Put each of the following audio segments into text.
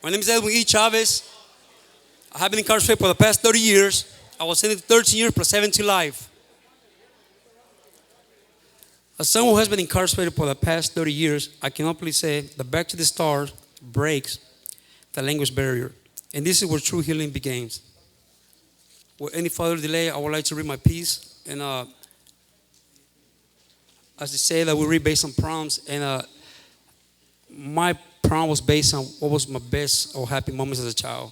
My name is Edwin Chavez. I have been incarcerated for the past 30 years. I was sentenced to 13 years plus 7 to life. As someone who has been incarcerated for the past 30 years, I can openly say that Back to the Stars breaks the language barrier. And this is where true healing begins. With any further delay, I would like to read my piece. And as they say that we read based on prompts, and my prompt was based on what was my best or happy moments as a child.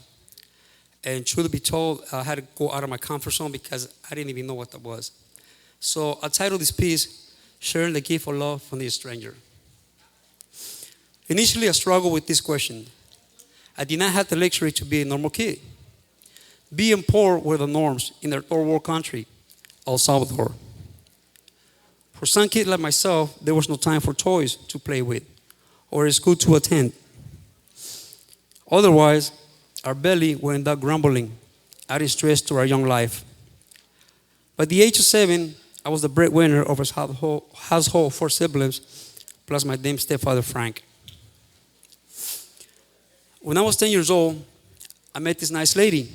And truth be told, I had to go out of my comfort zone because I didn't even know what that was. So I titled this piece, Sharing the Gift of Love from the Stranger. Initially, I struggled with this question. I did not have the luxury to be a normal kid. Being poor were the norms in their third world country, El Salvador. For some kids like myself, there was no time for toys to play with or a school to attend. Otherwise, our belly will end up grumbling, adding stress to our young life. By the age of 7, I was the breadwinner of his household, 4 siblings, plus my damn stepfather, Frank. When I was 10 years old, I met this nice lady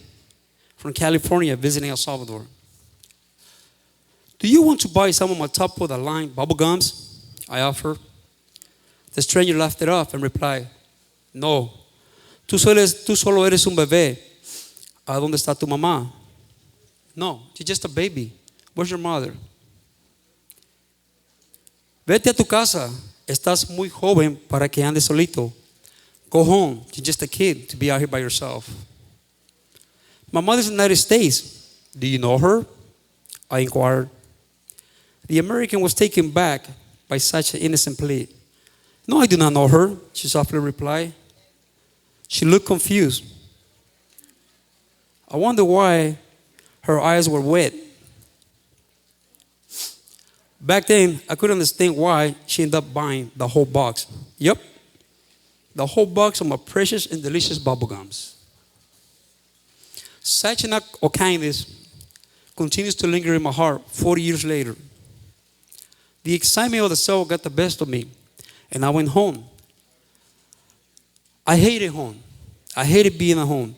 from California visiting El Salvador. Do you want to buy some of my top of the line bubble gums? I offered. The stranger laughed it off and replied, no, tú solo eres un bebé. ¿A dónde está tu mamá? No, you're just a baby. Where's your mother? Vete a tu casa. Estás muy joven para que andes solito. Go home. You're just a kid to be out here by yourself. My mother's in the United States. Do you know her? I inquired. The American was taken back by such an innocent plea. No, I do not know her, she softly replied. She looked confused. I wonder why her eyes were wet. Back then, I couldn't understand why she ended up buying the whole box. Yep, the whole box of my precious and delicious bubble gums. Such an act of kindness continues to linger in my heart 40 years later. The excitement of the soul got the best of me, and I went home. I hated home. I hated being at home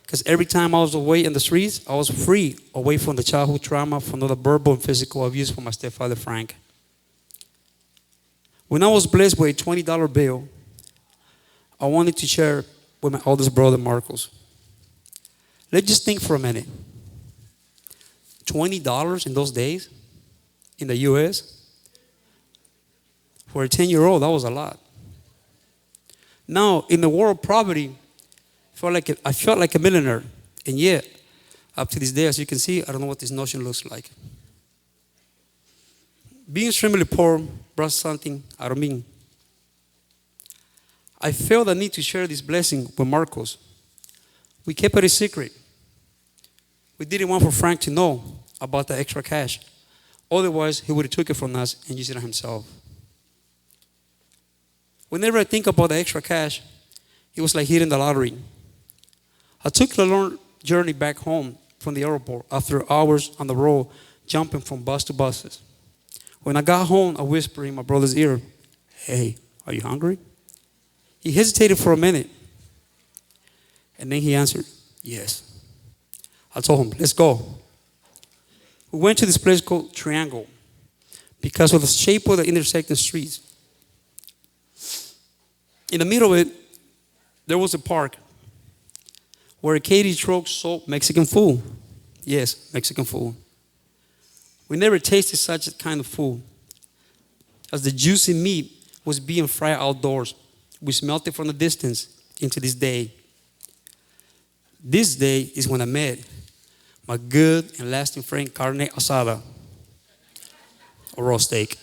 because every time I was away in the streets, I was free, away from the childhood trauma, from all the verbal and physical abuse from my stepfather, Frank. When I was blessed with a $20 bill, I wanted to share with my oldest brother, Marcos. Let's just think for a minute. $20 in those days in the U.S., for a 10-year-old, that was a lot. Now, in the world of poverty, I felt like a millionaire. And yet, up to this day, as you can see, I don't know what this notion looks like. Being extremely poor brought something out of me. I felt the need to share this blessing with Marcos. We kept it a secret. We didn't want for Frank to know about the extra cash. Otherwise, he would have took it from us and used it on himself. Whenever I think about the extra cash, it was like hitting the lottery. I took the long journey back home from the airport after hours on the road, jumping from bus to buses. When I got home, I whispered in my brother's ear, hey, are you hungry? He hesitated for a minute, and then he answered, yes. I told him, let's go. We went to this place called Triangle because of the shape of the intersecting streets. In the middle of it, there was a park where a Katie truck sold Mexican food. Yes, Mexican food. We never tasted such a kind of food. As the juicy meat was being fried outdoors, we smelled it from the distance into this day. This day is when I met my good and lasting friend, carne asada, or raw steak.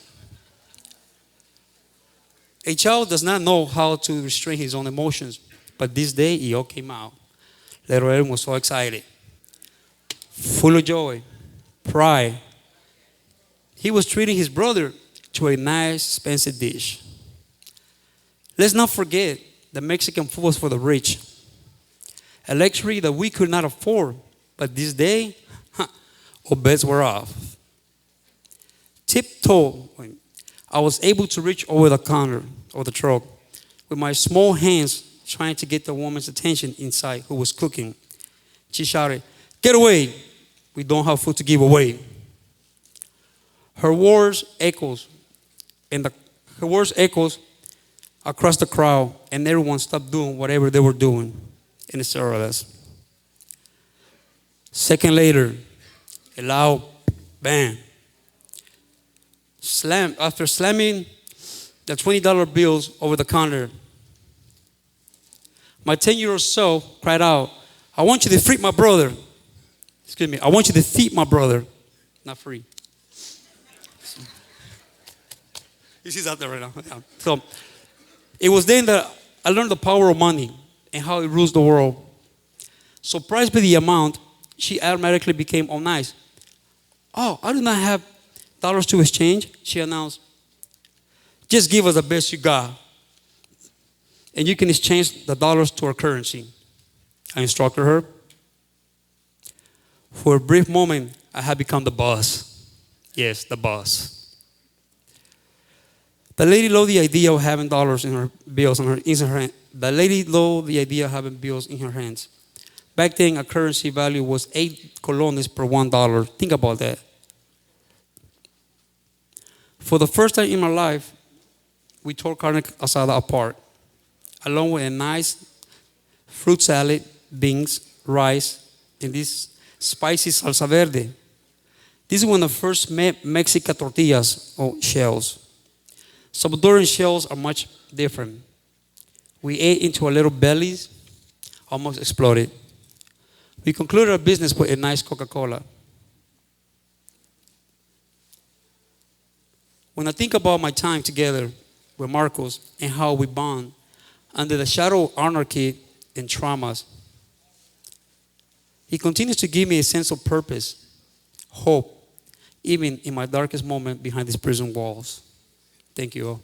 A child does not know how to restrain his own emotions, but this day it all came out. Little Edwin was so excited, full of joy, pride. He was treating his brother to a nice, expensive dish. Let's not forget that Mexican food was for the rich, a luxury that we could not afford, but this day, all bets were off. Tiptoe, I was able to reach over the counter of the truck with my small hands trying to get the woman's attention inside who was cooking. She shouted, "Get away! We don't have food to give away." Her words echoes, her words echoes across the crowd, and everyone stopped doing whatever they were doing and stared at us. Second later, a loud bang. After slamming the $20 bills over the counter, my 10-year-old self cried out, "I want you to free my brother." Excuse me, "I want you to feed my brother." Not free. She's out there right now. Yeah. So it was then that I learned the power of money and how it rules the world. Surprised by the amount, she automatically became all nice. "Oh, I do not have dollars to exchange," she announced. "Just give us the best you got, and you can exchange the dollars to our currency," I instructed her. For a brief moment, I had become the boss. Yes, the boss. The lady loved the idea of having dollars in her bills in her hand. The lady loved the idea of having bills in her hands. Back then, a currency value was 8 colones per $1. Think about that. For the first time in my life, we tore carne asada apart, along with a nice fruit salad, beans, rice, and this spicy salsa verde. This is one of the first Mexican tortillas or shells. Salvadoran shells are much different. We ate into our little bellies, almost exploded. We concluded our business with a nice Coca-Cola. When I think about my time together with Marcos and how we bond under the shadow of anarchy and traumas, he continues to give me a sense of purpose, hope, even in my darkest moment behind these prison walls. Thank you all.